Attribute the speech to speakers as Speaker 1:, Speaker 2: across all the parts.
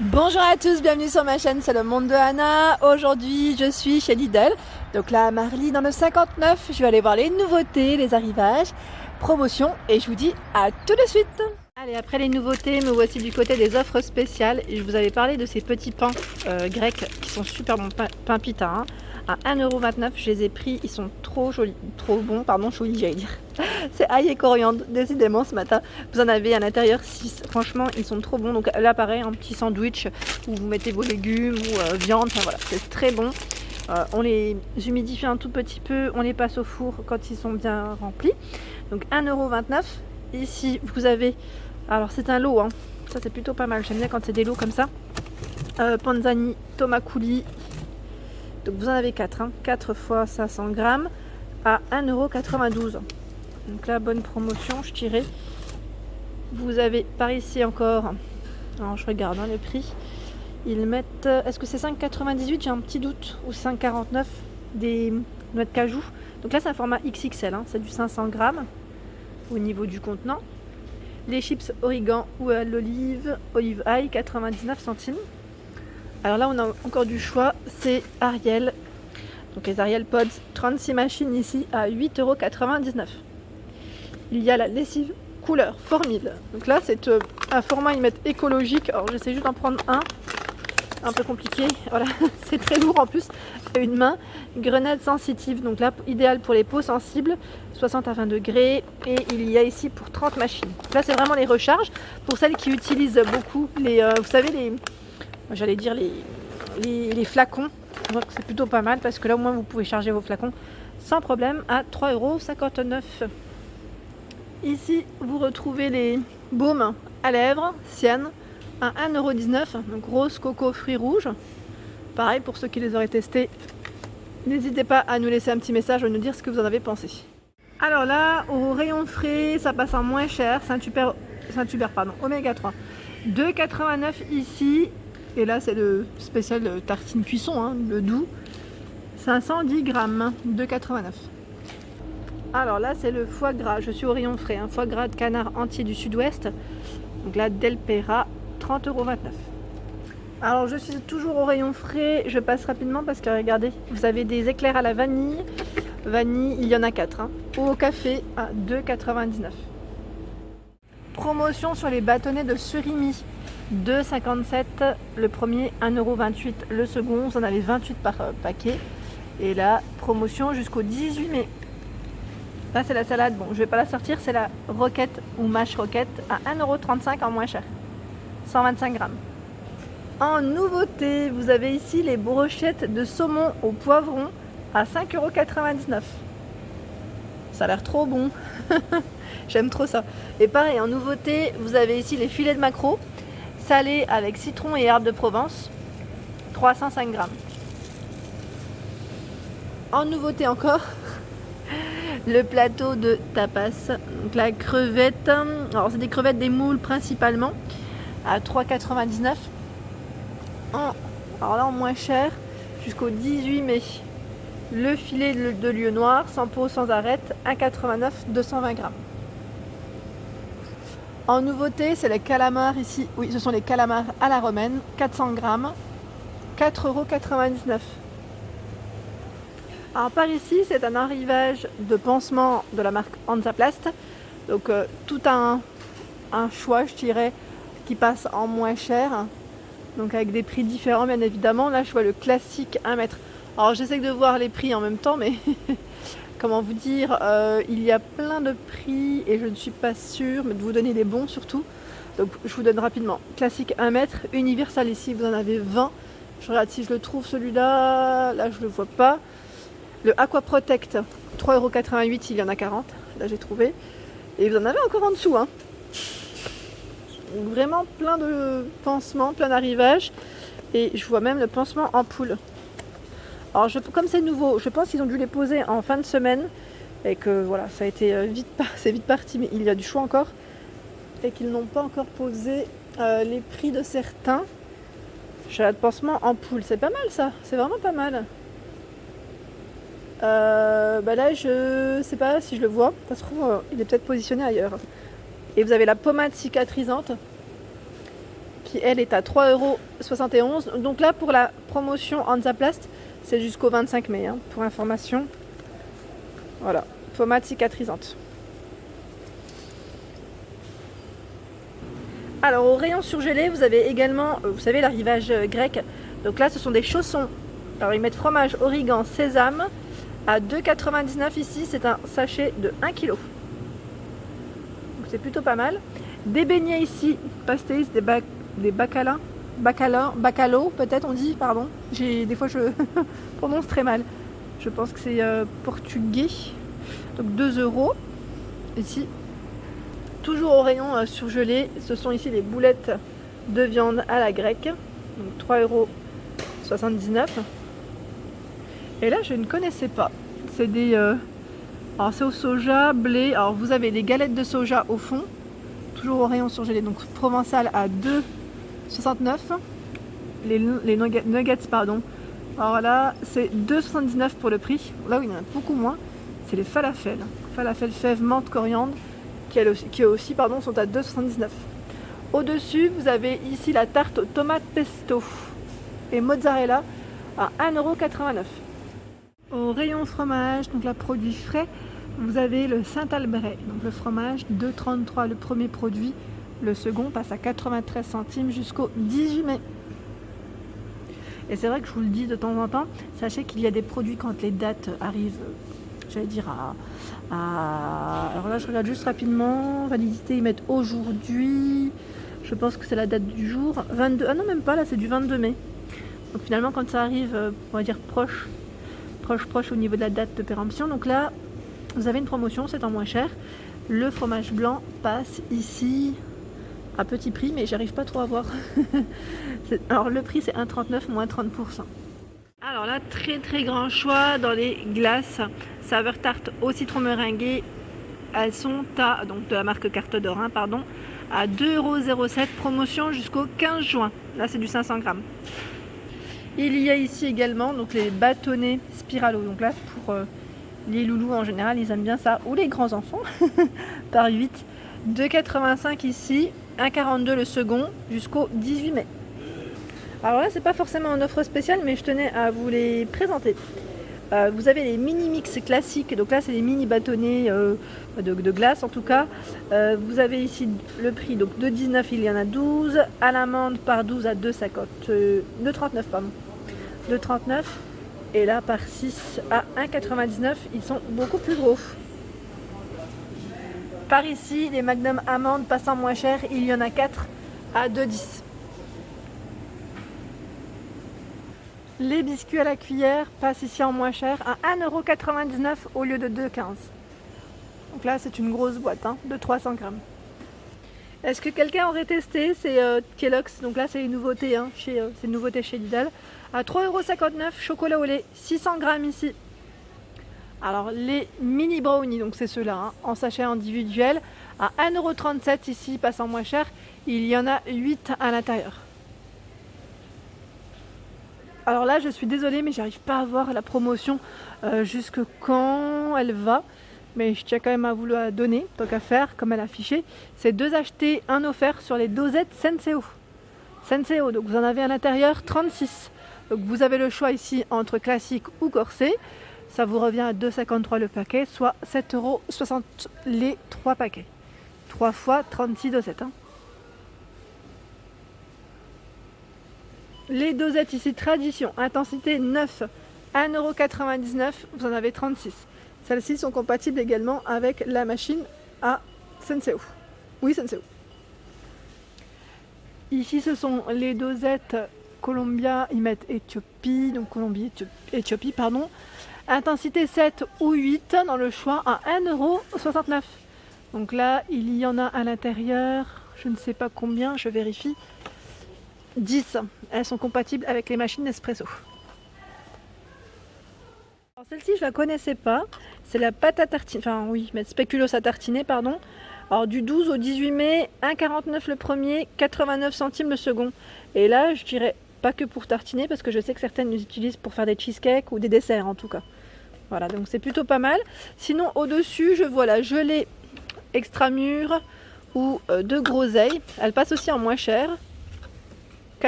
Speaker 1: Bonjour à tous, bienvenue sur ma chaîne, c'est le monde de Anna. Aujourd'hui, je suis chez Lidl. Donc là, Marly dans le 59, je vais aller voir les nouveautés, les arrivages, promotions et je vous dis à tout de suite. Allez, après les nouveautés, me voici du côté des offres spéciales. Et je vous avais parlé de ces petits pains grecs qui sont super bons, pain pita. Hein. À 1,29 €, je les ai pris, ils sont trop jolis, trop bons, pardon, jolis j'allais dire. C'est ail et coriandre, décidément ce matin. Vous en avez à l'intérieur 6, franchement ils sont trop bons. Donc là pareil, un petit sandwich où vous mettez vos légumes ou viande, enfin voilà, c'est très bon. On les humidifie un tout petit peu, on les passe au four quand ils sont bien remplis. Donc 1,29 €. Ici vous avez, alors c'est un lot, hein. Ça c'est plutôt pas mal, j'aime bien quand c'est des lots comme ça. Panzani, Tomacouli. Donc vous en avez 4, hein. 4 fois 500 grammes à 1,92 €. Donc là, bonne promotion, je dirais. Vous avez par ici encore, alors je regarde le prix, ils mettent, est-ce que c'est 5,98 €? J'ai un petit doute, ou 5,49 €, des noix de cajou. Donc là c'est un format XXL, hein. C'est du 500 grammes au niveau du contenant. Les chips origan ou à l'olive, olive ail, 99 centimes. Alors là on a encore du choix, c'est Ariel. Donc les Ariel Pods, 36 machines ici à 8,99 €. Il y a la lessive couleur Formil. Donc là c'est un format, ils mettent écologique. Alors j'essaie juste d'en prendre un peu compliqué. Voilà, c'est très lourd en plus. Une main, grenade sensitive. Donc là idéal pour les peaux sensibles, 60 à 20 degrés. Et il y a ici pour 30 machines. Donc là c'est vraiment les recharges pour celles qui utilisent beaucoup les, vous savez j'allais dire les flacons. Donc c'est plutôt pas mal parce que là au moins vous pouvez charger vos flacons sans problème à 3,59 €. Ici vous retrouvez les baumes à lèvres Sienne à 1,19 €. Donc rose, coco, fruits rouges. Pareil pour ceux qui les auraient testés. N'hésitez pas à nous laisser un petit message ou nous dire ce que vous en avez pensé. Alors là au rayon frais ça passe en moins cher. Saint-Hubert oméga 3. 2,89 € ici. Et là c'est le spécial tartine cuisson, hein, le doux, 510 grammes, 2,89 €. Alors là c'est le foie gras, je suis au rayon frais, hein, foie gras de canard entier du sud-ouest. Donc là Delpera, 30,29 €. Alors je suis toujours au rayon frais, je passe rapidement parce que regardez, vous avez des éclairs à la vanille. Vanille, il y en a 4, hein. Au café à 2,99 €. Promotion sur les bâtonnets de surimi. 2,57 € le premier, 1,28 € le second, vous en avez 28 par paquet. Et là, promotion jusqu'au 18 mai. Là c'est la salade, bon je vais pas la sortir, c'est la roquette ou mâche roquette à 1,35 € en moins cher, 125 grammes. En nouveauté, vous avez ici les brochettes de saumon au poivron à 5,99 €. Ça a l'air trop bon. J'aime trop ça. Et pareil, en nouveauté, vous avez ici les filets de maquereau salés avec citron et herbes de Provence, 305 grammes. En nouveauté encore, le plateau de tapas. Donc la crevette, alors c'est des crevettes des moules principalement, à 3,99 €. Alors là en moins cher, jusqu'au 18 mai. Le filet de lieu noir, sans peau, sans arête, 1,89 €, 220 grammes. En nouveauté, c'est les calamars ici. Oui, ce sont les calamars à la romaine, 400 grammes, 4,99 €. Alors par ici, c'est un arrivage de pansements de la marque Hansaplast. Donc tout un choix, je dirais, qui passe en moins cher. Donc avec des prix différents, bien évidemment. Là, je vois le classique 1 mètre. Alors j'essaie de voir les prix en même temps, mais comment vous dire, il y a plein de prix et je ne suis pas sûre, mais de vous donner les bons surtout. Donc je vous donne rapidement. Classique 1 mètre, Universal ici, vous en avez 20. Je regarde si je le trouve celui-là, là je le vois pas. Le Aqua Protect, 3,88 €, il y en a 40, là j'ai trouvé. Et vous en avez encore en dessous, hein. Donc, vraiment plein de pansements, plein d'arrivages. Et je vois même le pansement en poule. Alors comme c'est nouveau, je pense qu'ils ont dû les poser en fin de semaine et que voilà, ça a été c'est vite parti, mais il y a du choix encore et qu'ils n'ont pas encore posé les prix de certains. J'ai de pansement en poule, c'est pas mal ça, c'est vraiment pas mal. Là je sais pas si je le vois, ça se trouve il est peut-être positionné ailleurs. Et vous avez la pommade cicatrisante, qui elle est à 3,71 €. Donc là pour la promotion Hansaplast, c'est jusqu'au 25 mai, hein, pour information. Voilà, pommade cicatrisante. Alors au rayon surgelé, vous avez également, vous savez, l'arrivage grec. Donc là ce sont des chaussons. Alors ils mettent fromage, origan, sésame à 2,99 € ici, c'est un sachet de 1 kg. Donc c'est plutôt pas mal. Des beignets ici, pastéis, des bacalao peut-être on dit, pardon. Des fois je prononce très mal. Je pense que c'est portugais. Donc 2 € ici. Toujours au rayon surgelé, ce sont ici les boulettes de viande à la grecque. Donc 3,79 €. Et là je ne connaissais pas. C'est des... alors c'est au soja, blé. Alors vous avez les galettes de soja au fond. Toujours au rayon surgelé. Donc provençal à 2,69 €. Les nuggets, pardon. Alors là c'est 2,79 € pour le prix. Là où il y en a beaucoup moins, c'est les falafels. Falafel fèves, menthe, coriandre. Qui aussi pardon, sont à 2,79 €. Au-dessus, vous avez ici la tarte aux tomates pesto et mozzarella à 1,89 €. Au rayon fromage, donc là produit frais, vous avez le Saint-Albret, donc le fromage 2,33 € le premier produit, le second passe à 93 centimes jusqu'au 18 mai. Et c'est vrai que je vous le dis de temps en temps, sachez qu'il y a des produits quand les dates arrivent, j'allais dire alors là je regarde juste rapidement, validité ils mettent aujourd'hui, je pense que c'est la date du jour, 22, ah non même pas, là c'est du 22 mai. Donc finalement quand ça arrive, on va dire proche au niveau de la date de péremption, donc là vous avez une promotion, c'est en moins cher. Le fromage blanc passe ici à petit prix, mais j'arrive pas trop à voir. Alors le prix c'est 1,39 € moins 30%. Alors là, très grand choix dans les glaces, saveur tarte au citron meringué. Elles sont à, donc de la marque Carte d'Or, hein, pardon, à 2,07 €, promotion jusqu'au 15 juin. Là c'est du 500 grammes. Il y a ici également donc les bâtonnets Spiralo. Donc là pour les loulous en général, ils aiment bien ça, ou les grands enfants, par 8. 2,85 € ici, 1,42 € le second jusqu'au 18 mai. Alors là c'est pas forcément une offre spéciale, mais je tenais à vous les présenter. Vous avez les mini mix classiques, donc là c'est les mini bâtonnets de glace en tout cas. Vous avez ici le prix, donc de 19 il y en a 12, à l'amande par 12 à 2,39 pardon, 2,39, et là par 6 à 1,99, ils sont beaucoup plus gros. Par ici les Magnum amandes passant moins cher, il y en a 4 à 2,10. Les biscuits à la cuillère passent ici en moins cher à 1,99 € au lieu de 2,15 €. Donc là c'est une grosse boîte, hein, de 300 grammes. Est-ce que quelqu'un aurait testé ces Kellogg's? Donc là c'est une nouveauté, hein, c'est une nouveauté chez Lidl. À 3,59 € chocolat au lait, 600 grammes ici. Alors les mini brownies, donc c'est ceux-là, hein, en sachet individuel, à 1,37 € ici, passant moins cher. Il y en a 8 à l'intérieur. Alors là je suis désolée mais j'arrive pas à voir la promotion jusque quand elle va, mais je tiens quand même à vous la donner, tant qu'à faire, comme elle est affichée. C'est 2 achetés, 1 offert sur les dosettes Senseo. Donc vous en avez à l'intérieur 36. Donc vous avez le choix ici entre classique ou corset. Ça vous revient à 2,53 € le paquet, soit 7,60 € les 3 paquets. 3 fois 36 dosettes. Hein. Les dosettes ici, tradition, intensité 9, 1,99 €, vous en avez 36. Celles-ci sont compatibles également avec la machine à Senseo. Oui, Senseo. Ici, ce sont les dosettes Colombia, ils mettent Éthiopie, donc Colombie, Éthiopie, pardon. Intensité 7 ou 8 dans le choix à 1,69 €. Donc là, il y en a à l'intérieur, je ne sais pas combien, je vérifie. 10. Elles sont compatibles avec les machines Nespresso. Celle-ci, je la connaissais pas. C'est la pâte à tartiner, enfin oui, mais spéculoos à tartiner, pardon. Alors du 12 au 18 mai, 1,49 € le premier, 89 centimes le second. Et là, je dirais pas que pour tartiner, parce que je sais que certaines les utilisent pour faire des cheesecakes ou des desserts en tout cas. Voilà, donc c'est plutôt pas mal. Sinon, au-dessus, je vois la gelée extra mûre ou de groseille. Elle passe aussi en moins cher.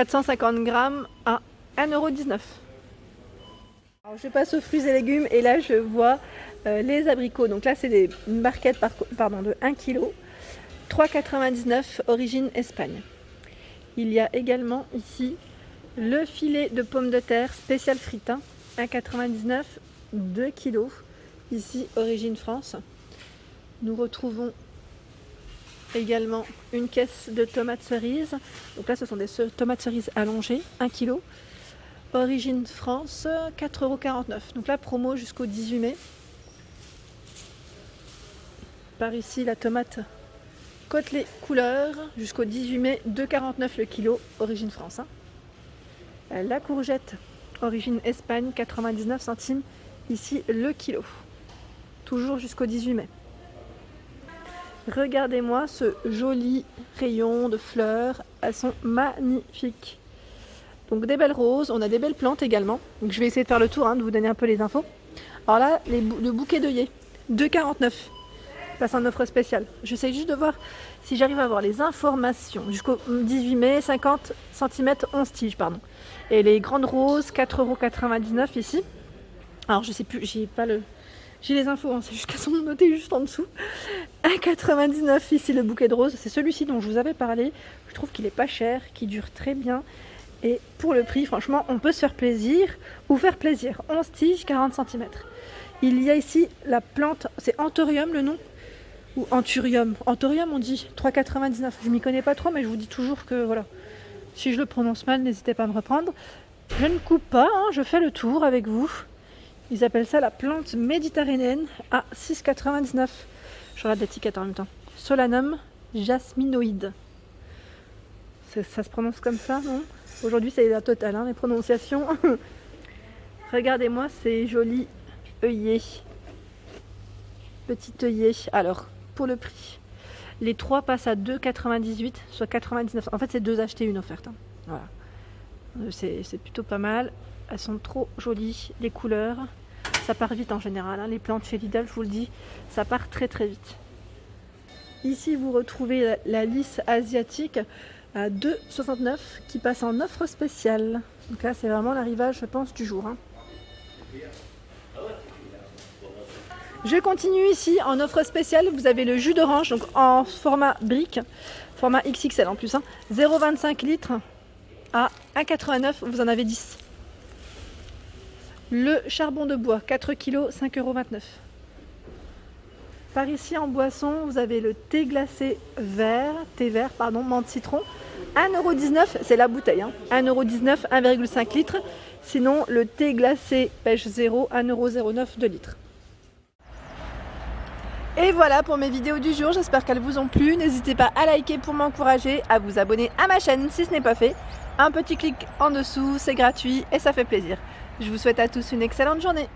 Speaker 1: 450 grammes à 1,19 €. Alors je passe aux fruits et légumes et là je vois les abricots. Donc là c'est une barquette de 1 kg, 3,99 €, origine Espagne. Il y a également ici le filet de pommes de terre spécial frites, 1,99 €, 2 kg, ici origine France. Nous retrouvons également une caisse de tomates cerises. Donc là ce sont des tomates cerises allongées, 1 kg. Origine France, 4,49 €. Donc là, promo jusqu'au 18 mai. Par ici, la tomate côtelée couleur, jusqu'au 18 mai, 2,49 € le kilo, origine France. La courgette, origine Espagne, 99 centimes, ici le kilo. Toujours jusqu'au 18 mai. Regardez-moi ce joli rayon de fleurs, elles sont magnifiques. Donc des belles roses, on a des belles plantes également. Donc je vais essayer de faire le tour, de vous donner un peu les infos. Alors là, le bouquet d'œillets, 2,49 €. Passe en offre spéciale. J'essaie juste de voir si j'arrive à avoir les informations. Jusqu'au 18 mai, 50 cm, 11 tiges, pardon. Et les grandes roses, 4,99 € ici. Alors je sais plus, j'ai les infos, c'est juste qu'elles sont notées juste en dessous. 1,99 € ici le bouquet de roses. C'est celui-ci dont je vous avais parlé. Je trouve qu'il est pas cher, qu'il dure très bien. Et pour le prix, franchement, on peut se faire plaisir ou faire plaisir. 11 tiges, 40 cm. Il y a ici la plante, c'est Anthurium le nom, ou Anthurium. Anthurium on dit, 3,99 €. Je m'y connais pas trop, mais je vous dis toujours que voilà. Si je le prononce mal, n'hésitez pas à me reprendre. Je ne coupe pas, je fais le tour avec vous. Ils appellent ça la plante méditerranéenne à 6,99 €. Je regarde l'étiquette en même temps. Solanum jasminoïde. Ça se prononce comme ça, non? Aujourd'hui, c'est la totale, les prononciations. Regardez-moi ces jolis œillets. Petit œillet. Alors, pour le prix, les 3 passent à 2,98 €, soit 99 €. En fait, c'est 2 achetés, une offerte. Voilà. C'est plutôt pas mal. Elles sont trop jolies, les couleurs. Ça part vite en général. Les plantes chez Lidl, je vous le dis, ça part très très vite. Ici, vous retrouvez la lisse asiatique à 2,69 € qui passe en offre spéciale. Donc là c'est vraiment l'arrivage je pense du jour. Je continue ici en offre spéciale, vous avez le jus d'orange donc en format brique, format XXL en plus, 0,25 litres à 1,89 €, vous en avez 10. Le charbon de bois, 4 kg, 5,29 €. Par ici en boisson, vous avez le thé glacé vert, menthe citron, 1,19 €, c'est la bouteille, 1,19 €, 1,5 litres. Sinon, le thé glacé pêche 0, 1,09 € de litre. Et voilà pour mes vidéos du jour, j'espère qu'elles vous ont plu. N'hésitez pas à liker pour m'encourager, à vous abonner à ma chaîne si ce n'est pas fait. Un petit clic en dessous, c'est gratuit et ça fait plaisir. Je vous souhaite à tous une excellente journée.